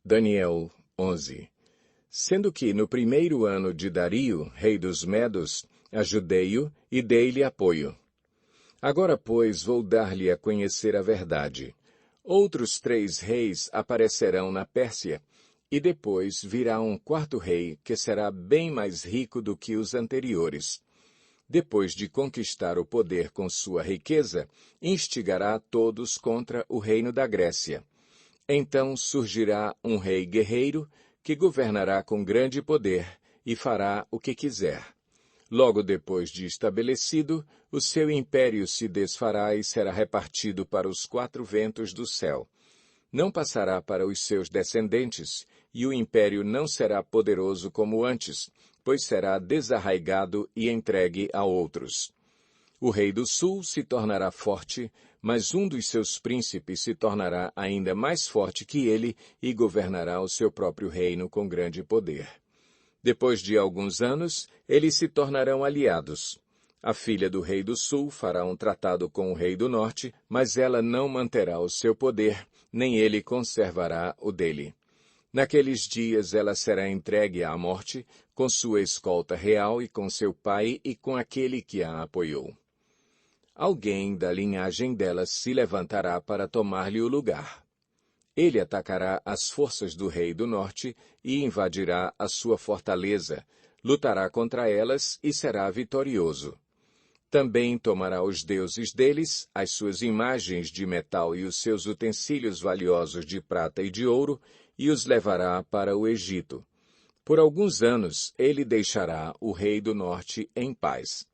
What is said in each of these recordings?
Daniel 11. Sendo que no primeiro ano de Dario, rei dos Medos, ajudei-o e dei-lhe apoio. Agora, pois, vou dar-lhe a conhecer a verdade. Outros 3 reis aparecerão na Pérsia, e depois virá um 4º rei, que será bem mais rico do que os anteriores. Depois de conquistar o poder com sua riqueza, instigará todos contra o reino da Grécia. Então surgirá um rei guerreiro, que governará com grande poder e fará o que quiser. Logo depois de estabelecido, o seu império se desfará e será repartido para os 4 ventos do céu. Não passará para os seus descendentes, e o império não será poderoso como antes, pois será desarraigado e entregue a outros. O rei do sul se tornará forte, mas um dos seus príncipes se tornará ainda mais forte que ele e governará o seu próprio reino com grande poder. Depois de alguns anos, eles se tornarão aliados. A filha do rei do sul fará um tratado com o rei do norte, mas ela não manterá o seu poder, nem ele conservará o dele. Naqueles dias ela será entregue à morte, com sua escolta real e com seu pai e com aquele que a apoiou. Alguém da linhagem dela se levantará para tomar-lhe o lugar. Ele atacará as forças do rei do norte e invadirá a sua fortaleza, lutará contra elas e será vitorioso. Também tomará os deuses deles, as suas imagens de metal e os seus utensílios valiosos de prata e de ouro, e os levará para o Egito. Por alguns anos ele deixará o rei do norte em paz.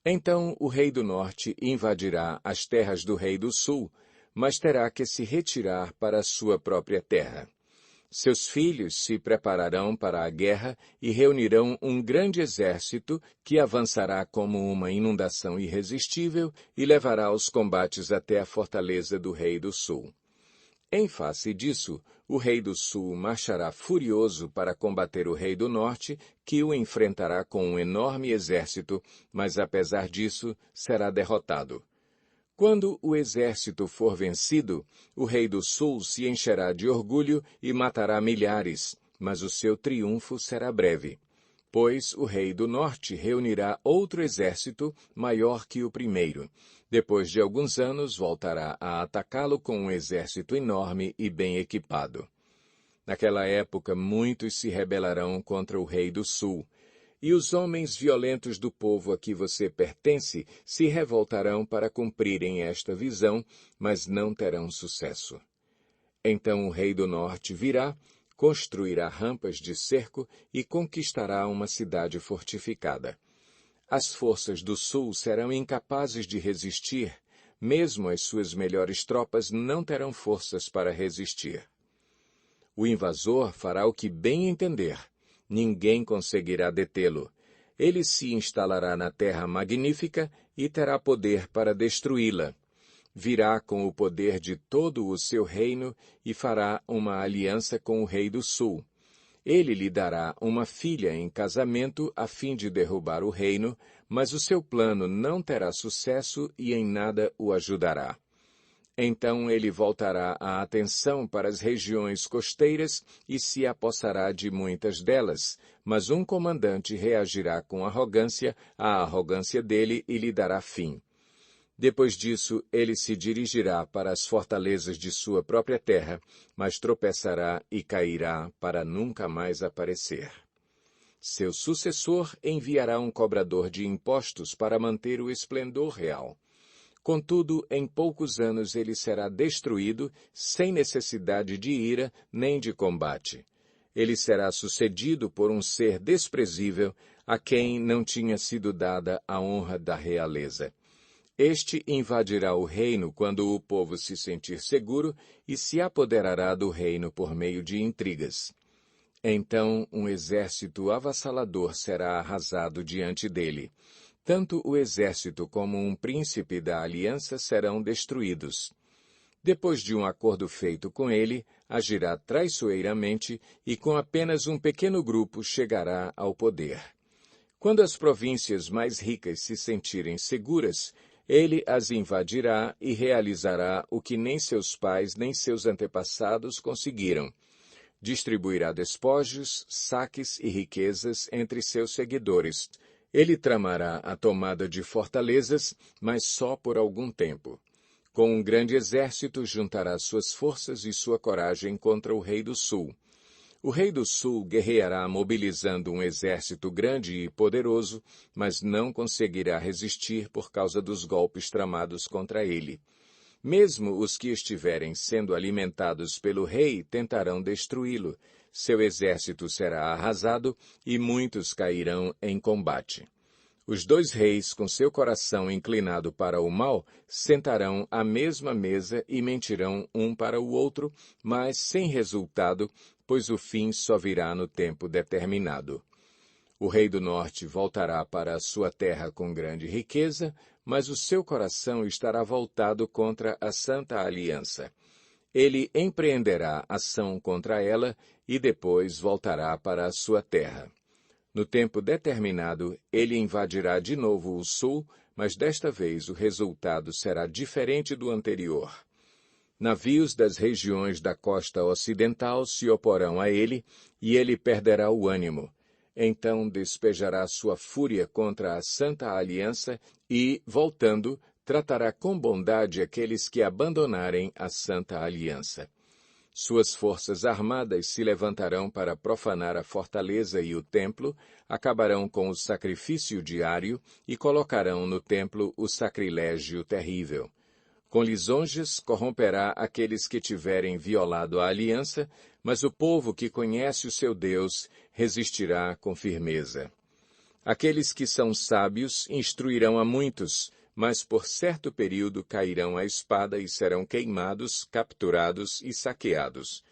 Então o rei do norte invadirá as terras do rei do sul, mas terá que se retirar para a sua própria terra. Seus filhos se prepararão para a guerra e reunirão um grande exército que avançará como uma inundação irresistível e levará os combates até a fortaleza do rei do sul. Em face disso, o rei do sul marchará furioso para combater o rei do norte, que o enfrentará com um enorme exército, mas apesar disso, será derrotado. Quando o exército for vencido, o rei do sul se encherá de orgulho e matará milhares, mas o seu triunfo será breve. Pois o rei do norte reunirá outro exército maior que o primeiro. Depois de alguns anos, voltará a atacá-lo com um exército enorme e bem equipado. Naquela época, muitos se rebelarão contra o rei do sul, e os homens violentos do povo a que você pertence se revoltarão para cumprirem esta visão, mas não terão sucesso. Então o rei do norte virá, construirá rampas de cerco e conquistará uma cidade fortificada. As forças do sul serão incapazes de resistir, mesmo as suas melhores tropas não terão forças para resistir. O invasor fará o que bem entender. Ninguém conseguirá detê-lo. Ele se instalará na terra magnífica e terá poder para destruí-la. Virá com o poder de todo o seu reino e fará uma aliança com o rei do sul. Ele lhe dará uma filha em casamento a fim de derrubar o reino, mas o seu plano não terá sucesso e em nada o ajudará. Então ele voltará a atenção para as regiões costeiras e se apossará de muitas delas, mas um comandante reagirá com arrogância à arrogância dele e lhe dará fim. Depois disso, ele se dirigirá para as fortalezas de sua própria terra, mas tropeçará e cairá para nunca mais aparecer. Seu sucessor enviará um cobrador de impostos para manter o esplendor real. Contudo, em poucos anos ele será destruído, sem necessidade de ira nem de combate. Ele será sucedido por um ser desprezível, a quem não tinha sido dada a honra da realeza. Este invadirá o reino quando o povo se sentir seguro e se apoderará do reino por meio de intrigas. Então um exército avassalador será arrasado diante dele. Tanto o exército como um príncipe da aliança serão destruídos. Depois de um acordo feito com ele, agirá traiçoeiramente e com apenas um pequeno grupo chegará ao poder. Quando as províncias mais ricas se sentirem seguras, ele as invadirá e realizará o que nem seus pais nem seus antepassados conseguiram. distribuirá despojos, saques e riquezas entre seus seguidores. Ele tramará a tomada de fortalezas, mas só por algum tempo. Com um grande exército, juntará suas forças e sua coragem contra o rei do sul. O rei do sul guerreará mobilizando um exército grande e poderoso, mas não conseguirá resistir por causa dos golpes tramados contra ele. Mesmo os que estiverem sendo alimentados pelo rei tentarão destruí-lo. Seu exército será arrasado e muitos cairão em combate. Os dois reis, com seu coração inclinado para o mal, sentarão à mesma mesa e mentirão um para o outro, mas sem resultado, pois o fim só virá no tempo determinado. O rei do norte voltará para a sua terra com grande riqueza, mas o seu coração estará voltado contra a Santa Aliança. Ele empreenderá ação contra ela e depois voltará para a sua terra. No tempo determinado, ele invadirá de novo o sul, mas desta vez o resultado será diferente do anterior. Navios das regiões da costa ocidental se oporão a ele, e ele perderá o ânimo. Então despejará sua fúria contra a Santa Aliança e, voltando, tratará com bondade aqueles que abandonarem a Santa Aliança. Suas forças armadas se levantarão para profanar a fortaleza e o templo, acabarão com o sacrifício diário e colocarão no templo o sacrilégio terrível. Com lisonjas corromperá aqueles que tiverem violado a aliança, mas o povo que conhece o seu Deus resistirá com firmeza. Aqueles que são sábios instruirão a muitos, mas por certo período cairão à espada e serão queimados, capturados e saqueados.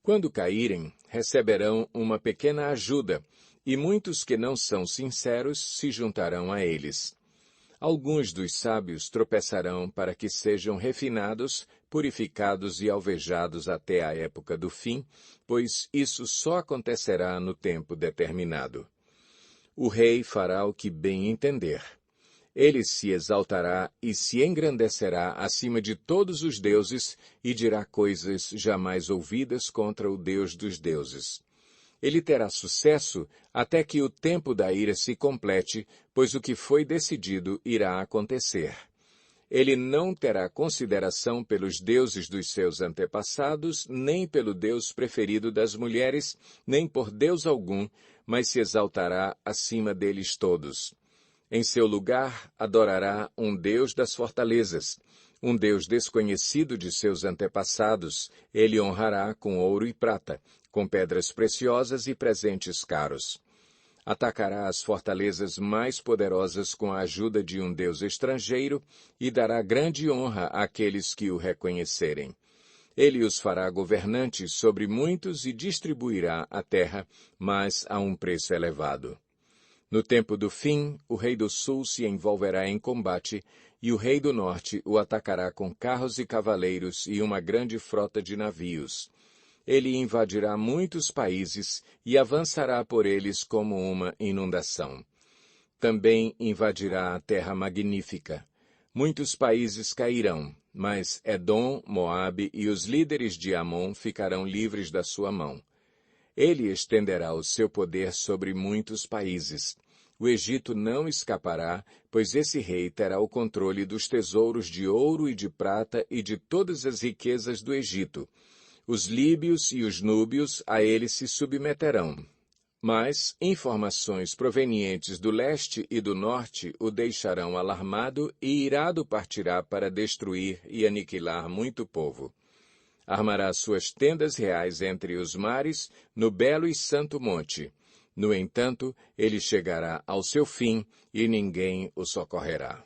Quando caírem, receberão uma pequena ajuda, e muitos que não são sinceros se juntarão a eles. Alguns dos sábios tropeçarão para que sejam refinados, purificados e alvejados até a época do fim, pois isso só acontecerá no tempo determinado. O rei fará o que bem entender. Ele se exaltará e se engrandecerá acima de todos os deuses e dirá coisas jamais ouvidas contra o Deus dos deuses. Ele terá sucesso até que o tempo da ira se complete, pois o que foi decidido irá acontecer. Ele não terá consideração pelos deuses dos seus antepassados, nem pelo Deus preferido das mulheres, nem por Deus algum, mas se exaltará acima deles todos. Em seu lugar, adorará um Deus das fortalezas, um Deus desconhecido de seus antepassados. Ele honrará com ouro e prata, com pedras preciosas e presentes caros. Atacará as fortalezas mais poderosas com a ajuda de um Deus estrangeiro e dará grande honra àqueles que o reconhecerem. Ele os fará governantes sobre muitos e distribuirá a terra, mas a um preço elevado. No tempo do fim, o rei do sul se envolverá em combate, e o rei do norte o atacará com carros e cavaleiros e uma grande frota de navios. Ele invadirá muitos países e avançará por eles como uma inundação. Também invadirá a terra magnífica. Muitos países cairão, mas Edom, Moabe e os líderes de Amon ficarão livres da sua mão. Ele estenderá o seu poder sobre muitos países. O Egito não escapará, pois esse rei terá o controle dos tesouros de ouro e de prata e de todas as riquezas do Egito. Os líbios e os núbios a ele se submeterão. Mas informações provenientes do leste e do norte o deixarão alarmado e irado partirá para destruir e aniquilar muito povo. Armará suas tendas reais entre os mares, no belo e santo monte. No entanto, ele chegará ao seu fim e ninguém o socorrerá.